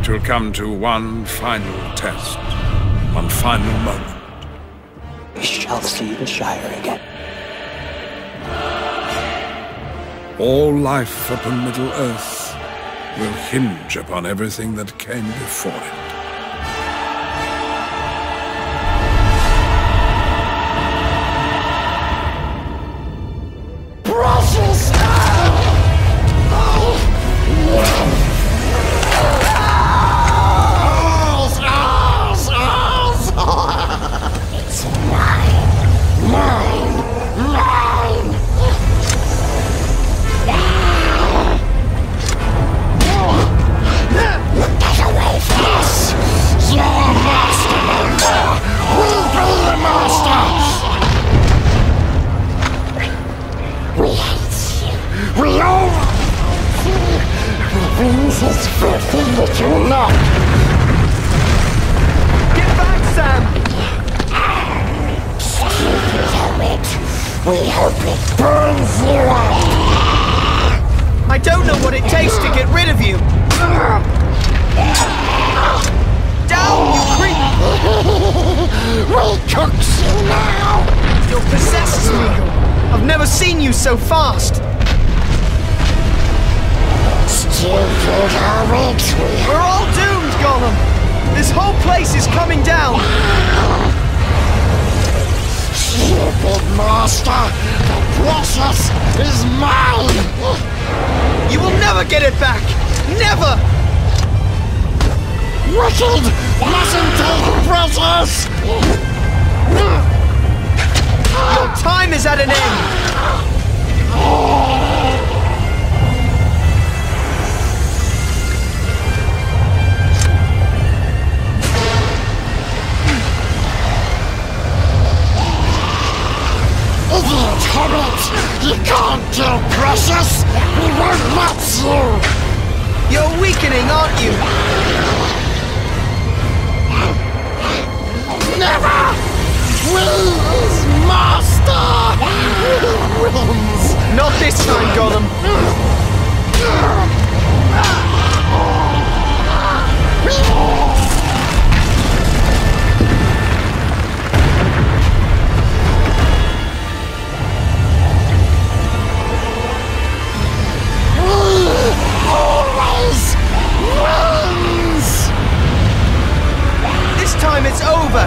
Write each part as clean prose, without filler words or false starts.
It will come to one final test, one final moment. We shall see the Shire again. All life upon Middle-earth will hinge upon everything that came before it. We hope it burns you up. I don't know what it takes to get rid of you. Down, you creep! We cooks you now. You're possessed, Smeagol. I've never seen you so fast. Stupid hobbits. We're all doomed, Gollum. This whole place is coming down. Stupid master, the precious is mine! You will never get it back! Never! Wicked! Mustn't take precious! Your time is at an end! Idiot hobbit! You can't kill Precious! We won't let you! You're weakening, aren't you? Never! Will is master! Wins! Not this time, Gollum! Always wins! This time it's over!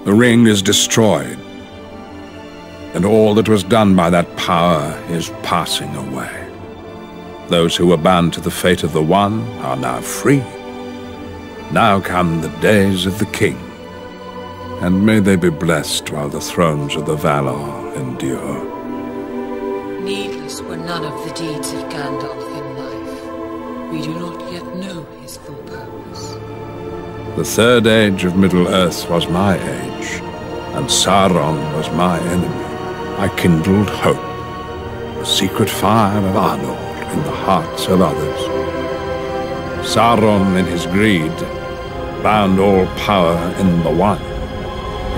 The ring is destroyed, and all that was done by that power is passing away. Those who were bound to the fate of the One are now free. Now come the days of the King, and may they be blessed while the thrones of the Valar endure. Needless were none of the deeds of Gandalf in life. We do not yet know his full purpose. The third age of Middle-earth was my age, and Sauron was my enemy. I kindled hope, the secret fire of Arnor in the hearts of others. Sauron, in his greed, bound all power in the One.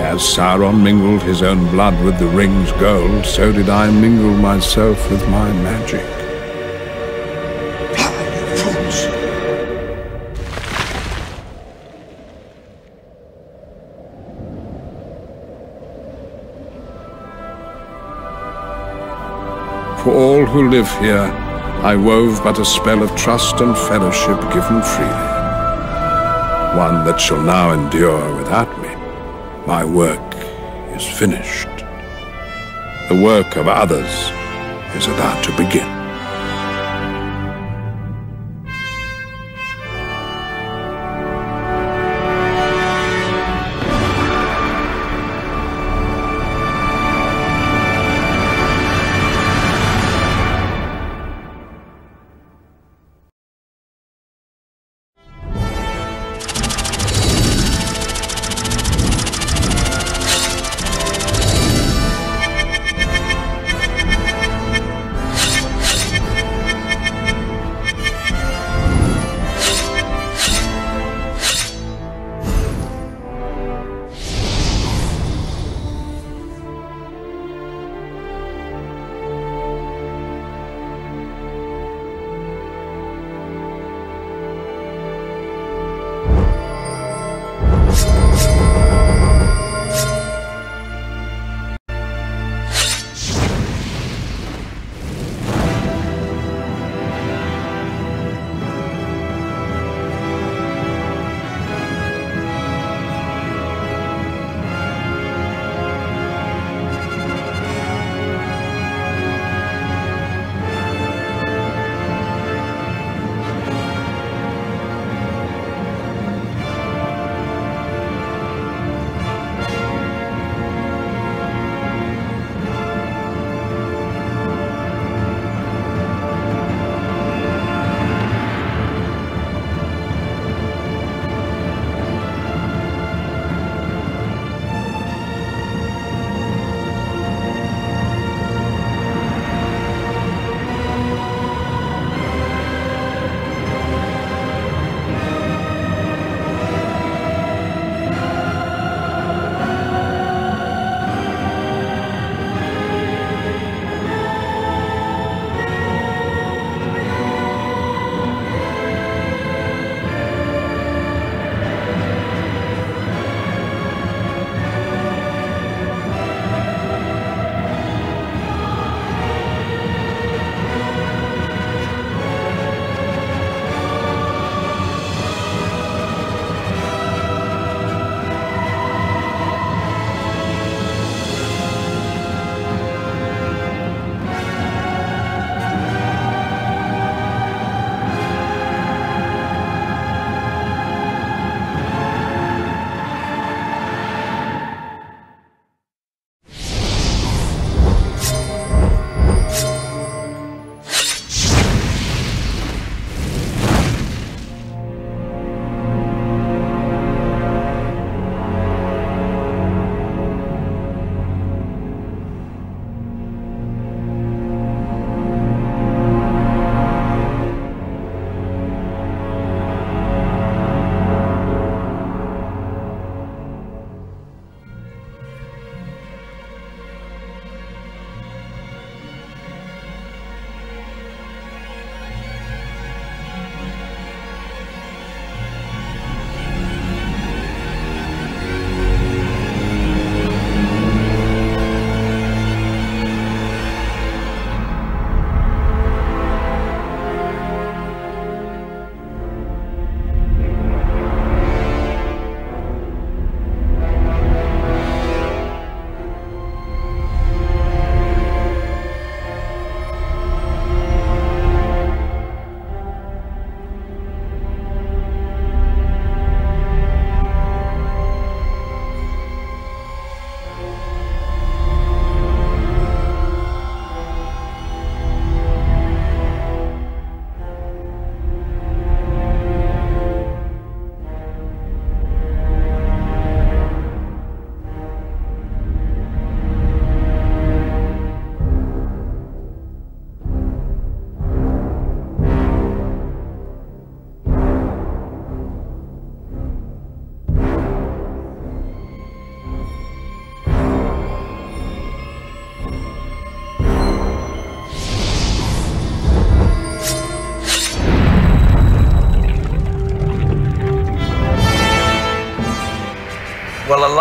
As Sauron mingled his own blood with the ring's gold, so did I mingle myself with my magic. Fools! For all who live here, I wove but a spell of trust and fellowship given freely. One that shall now endure without me. My work is finished. The work of others is about to begin.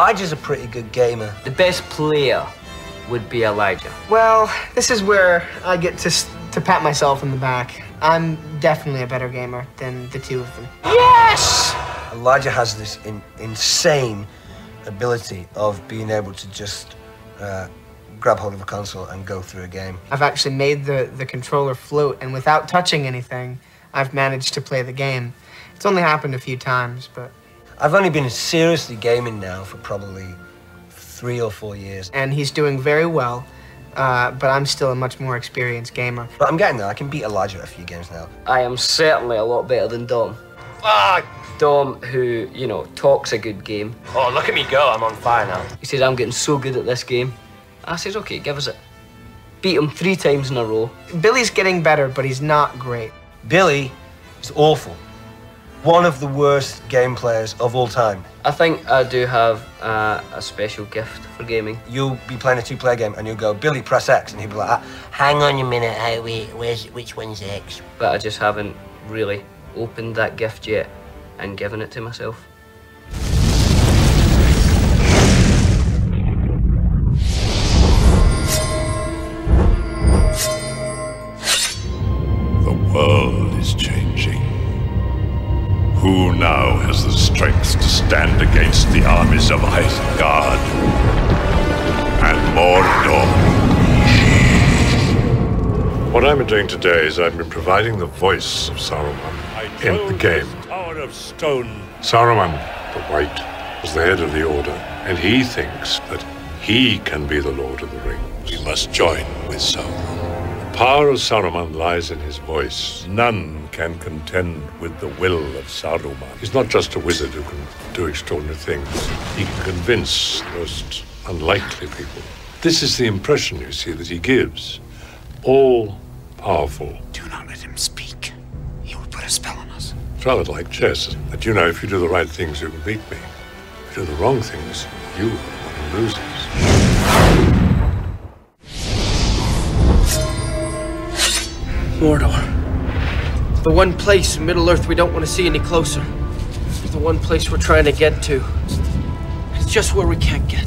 Elijah's a pretty good gamer. The best player would be Elijah. Well, this is where I get to pat myself in the back. I'm definitely a better gamer than the two of them. Yes! Elijah has this insane ability of being able to just grab hold of a console and go through a game. I've actually made the controller float, and without touching anything, I've managed to play the game. It's only happened a few times, but... I've only been seriously gaming now for probably 3 or 4 years. And he's doing very well, but I'm still a much more experienced gamer. But I'm getting there. I can beat Elijah at a few games now. I am certainly a lot better than Dom. Dom, who, you know, talks a good game. Oh, look at me go. I'm on fire now. He says, I'm getting so good at this game. I says, okay, give us it. Beat him 3 times in a row. Billy's getting better, but he's not great. Billy is awful. One of the worst game players of all time. I think I do have a special gift for gaming. You'll be playing a 2-player game and you'll go, Billy, press X, and he'll be like, hang on a minute, which one's X? But I just haven't really opened that gift yet and given it to myself. The world is changing. Who now has the strength to stand against the armies of Isengard and Mordor? What I've been doing today is I've been providing the voice of Saruman in the game. Tower of Stone. Saruman, the White, was the head of the Order, and he thinks that he can be the Lord of the Rings. We must join with Sauron. The power of Saruman lies in his voice. None can contend with the will of Saruman. He's not just a wizard who can do extraordinary things. He can convince the most unlikely people. This is the impression, you see, that he gives. All powerful. Do not let him speak. He will put a spell on us. It's rather like chess, that you know if you do the right things, you can beat me. If you do the wrong things, you are the losers. Mordor. The one place in Middle-earth we don't want to see any closer. The one place we're trying to get to. It's just where we can't get.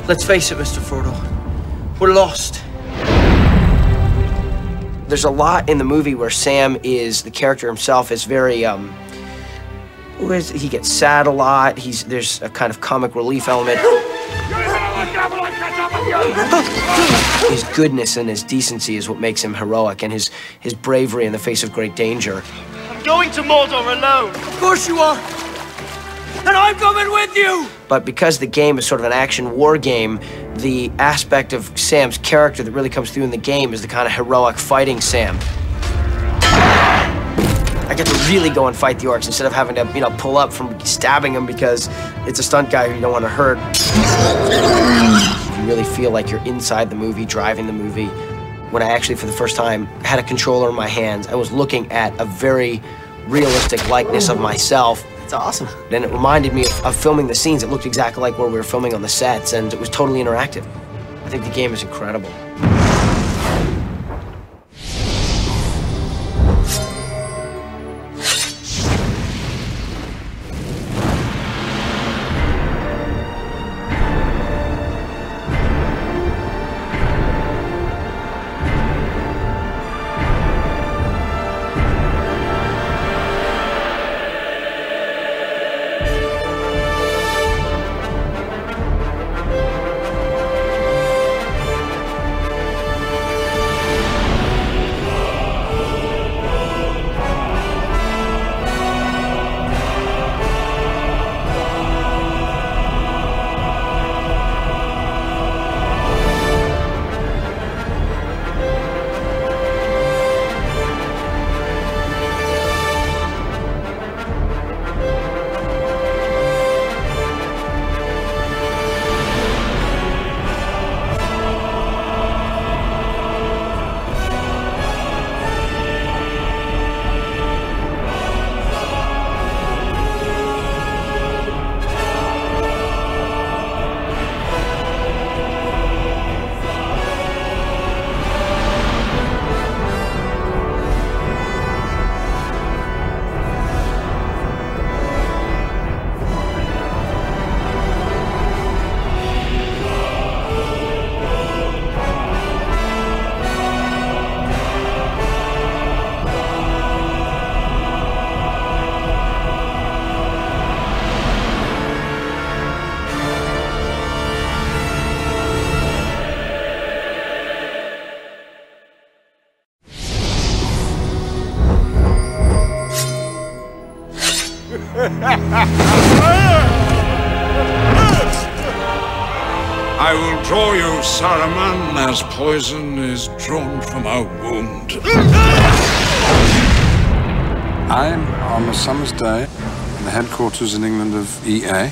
Let's face it, Mr. Frodo. We're lost. There's a lot in the movie where Sam is, the character himself is very, he gets sad a lot. There's a kind of comic relief element. His goodness and his decency is what makes him heroic, and his bravery in the face of great danger. I'm going to Mordor alone. Of course you are. And I'm coming with you. But because the game is sort of an action war game, the aspect of Sam's character that really comes through in the game is the kind of heroic fighting Sam. I get to really go and fight the orcs instead of having to, pull up from stabbing them because it's a stunt guy who you don't want to hurt. You really feel like you're inside the movie, driving the movie. When I actually, for the first time, had a controller in my hands, I was looking at a very realistic likeness of myself. It's awesome. And it reminded me of filming the scenes. It looked exactly like where we were filming on the sets, and it was totally interactive. I think the game is incredible. I will draw you, Saruman, as poison is drawn from a wound. I'm on a summer's day in the headquarters in England of EA,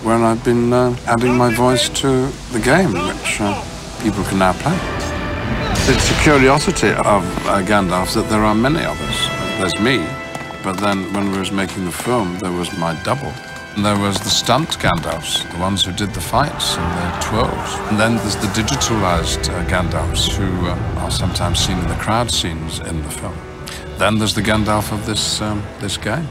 where I've been adding my voice to the game, which people can now play. It's a curiosity of Gandalf that there are many of us. There's me, but then when we was making the film, there was my double. And there was the stunt Gandalfs, the ones who did the fights and the twirls. And then there's the digitalized Gandalfs who are sometimes seen in the crowd scenes in the film. Then there's the Gandalf of this game.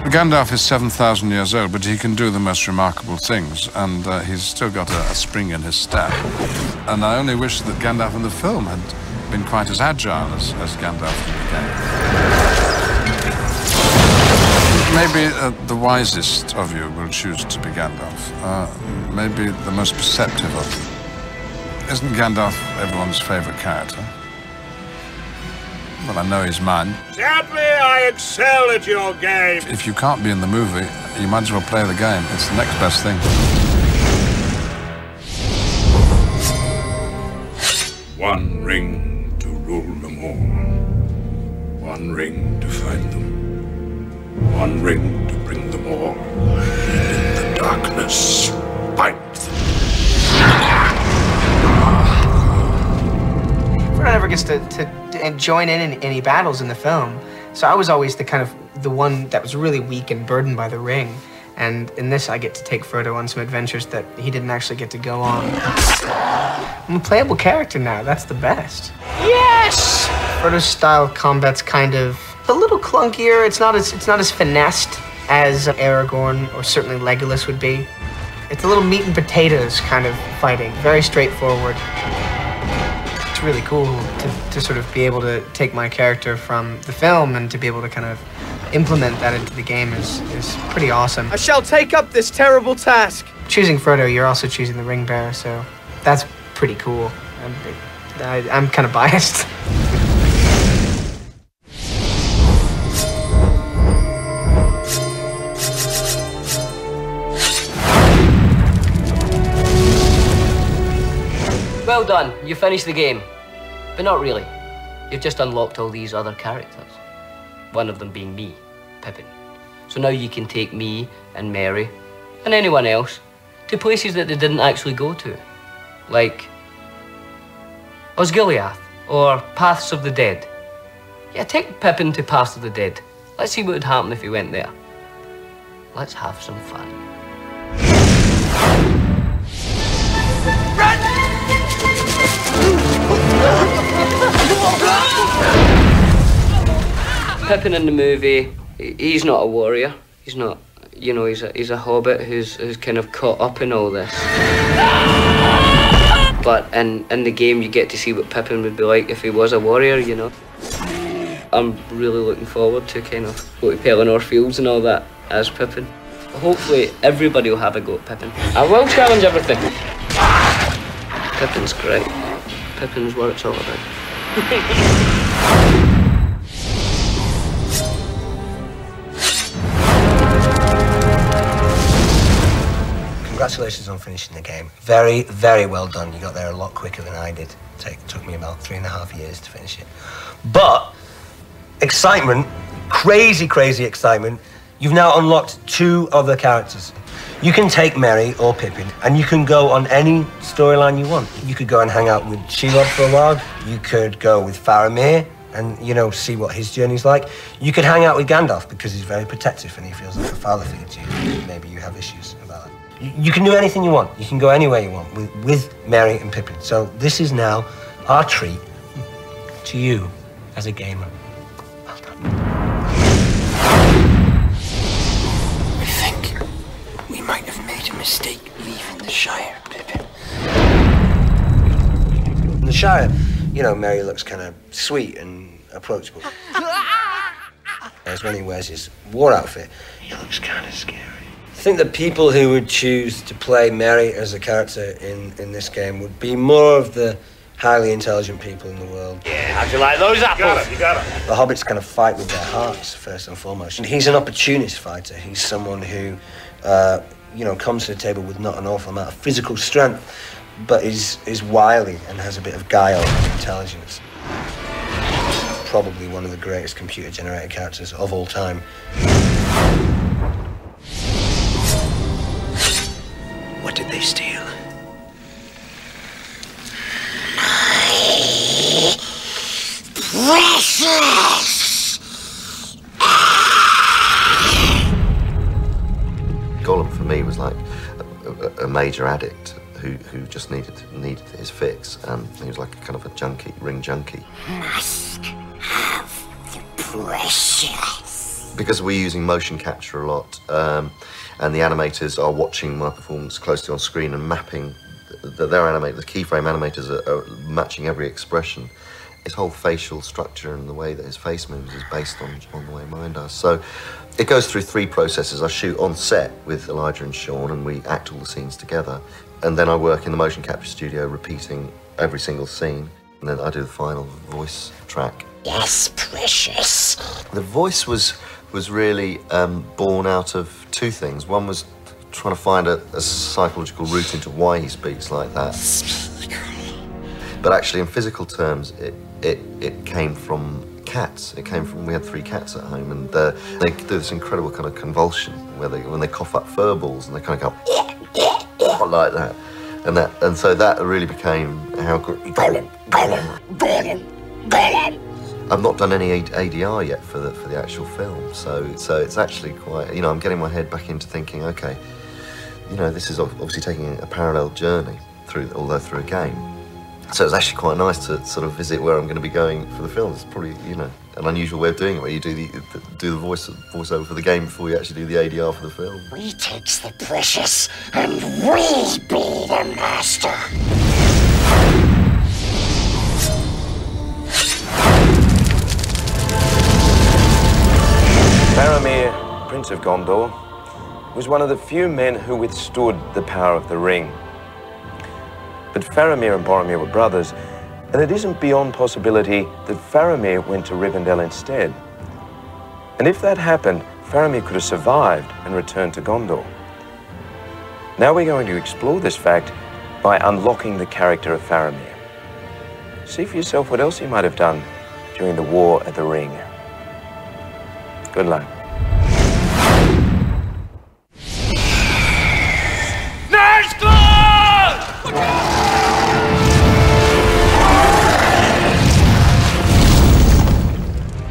Gandalf is 7,000 years old, but he can do the most remarkable things, and he's still got a spring in his step. And I only wish that Gandalf in the film had been quite as agile as Gandalf in the game. Maybe the wisest of you will choose to be Gandalf. Maybe the most perceptive of you. Isn't Gandalf everyone's favorite character? Well, I know he's mine. Sadly, I excel at your game. If you can't be in the movie, you might as well play the game. It's the next best thing. One ring to rule them all. One ring to find them. One ring to bring them all. And in the darkness, fight them. Frodo never gets to join in any battles in the film, so I was always the one that was really weak and burdened by the ring. And in this, I get to take Frodo on some adventures that he didn't actually get to go on. I'm a playable character now. That's the best. Yes! Frodo's style of combat's kind of a little clunkier. It's not as finessed as Aragorn or certainly Legolas would be. It's a little meat and potatoes kind of fighting. Very straightforward. It's really cool to sort of be able to take my character from the film and to be able to kind of implement that into the game is pretty awesome. I shall take up this terrible task. Choosing Frodo, you're also choosing the ring bearer, so that's pretty cool. I'm kind of biased. Well done, you finished the game. But not really. You've just unlocked all these other characters. One of them being me, Pippin. So now you can take me and Merry and anyone else to places that they didn't actually go to. Like Osgiliath or Paths of the Dead. Yeah, take Pippin to Paths of the Dead. Let's see what would happen if he went there. Let's have some fun. Pippin in the movie, he's not a warrior. He's not, you know, he's a hobbit who's kind of caught up in all this. But in the game, you get to see what Pippin would be like if he was a warrior, you know. I'm really looking forward to kind of go to Pelennor Fields and all that as Pippin. Hopefully, everybody will have a go at Pippin. I will challenge everything. Pippin's great. Pippin's what it's all about. Congratulations on finishing the game. Very, very well done. You got there a lot quicker than I did. It took me about 3.5 years to finish it. But excitement, crazy, crazy excitement. You've now unlocked 2 other characters. You can take Merry or Pippin, and you can go on any storyline you want. You could go and hang out with Shelob for a while. You could go with Faramir and, you know, see what his journey's like. You could hang out with Gandalf because he's very protective and he feels like a father figure to you. Maybe you have issues about it. You can do anything you want. You can go anywhere you want with Merry and Pippin. So this is now our treat to you as a gamer. Well done. I think we might have made a mistake leaving the Shire, Pippin. In the Shire, you know, Merry looks kind of sweet and approachable. Whereas when he wears his war outfit, he looks kind of scary. I think the people who would choose to play Merry as a character in this game would be more of the highly intelligent people in the world. Yeah, how'd you like those apples? You got it. The hobbits kind of fight with their hearts, first and foremost. And he's an opportunist fighter. He's someone who, you know, comes to the table with not an awful amount of physical strength, but is wily and has a bit of guile and intelligence. Probably one of the greatest computer-generated characters of all time. What did they steal? Precious! Gollum for me was like a major addict who just needed his fix, and he was like a kind of a junkie, ring junkie. Must have the precious. Because we're using motion capture a lot, and the animators are watching my performance closely on screen and mapping the keyframe animators are matching every expression. His whole facial structure and the way that his face moves is based on the way mine does. So it goes through 3 processes. I shoot on set with Elijah and Sean, and we act all the scenes together. And then I work in the motion capture studio repeating every single scene. And then I do the final voice track. Yes, precious. The voice was really born out of 2 things. One was trying to find a psychological route into why he speaks like that. But actually, in physical terms, it came from cats. It came from, we had 3 cats at home, and they do this incredible kind of convulsion where when they cough up fur balls and they kind of go like that, and so that really became how. I've not done any ADR yet for the actual film, so it's actually quite, you know, I'm getting my head back into thinking, okay, you know, this is obviously taking a parallel journey although through a game. So it's actually quite nice to sort of visit where I'm going to be going for the film. It's probably, you know, an unusual way of doing it, where you do the voiceover for the game before you actually do the ADR for the film. We takes the precious, and we be the master. Faramir, Prince of Gondor, was one of the few men who withstood the power of the ring. But Faramir and Boromir were brothers, and it isn't beyond possibility that Faramir went to Rivendell instead. And if that happened, Faramir could have survived and returned to Gondor. Now we're going to explore this fact by unlocking the character of Faramir. See for yourself what else he might have done during the War at the Ring. Good luck. Nice goal!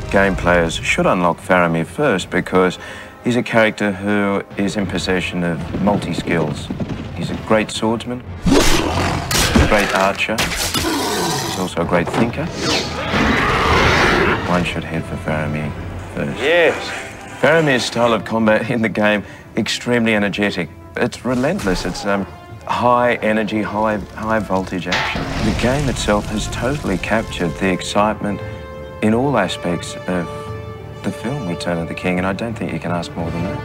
Game players should unlock Faramir first because he's a character who is in possession of multi-skills. He's a great swordsman, a great archer, he's also a great thinker. One should head for Faramir first. Yes. Faramir's style of combat in the game, extremely energetic. It's relentless. It's high energy, high voltage action. The game itself has totally captured the excitement in all aspects of the film Return of the King, and I don't think you can ask more than that.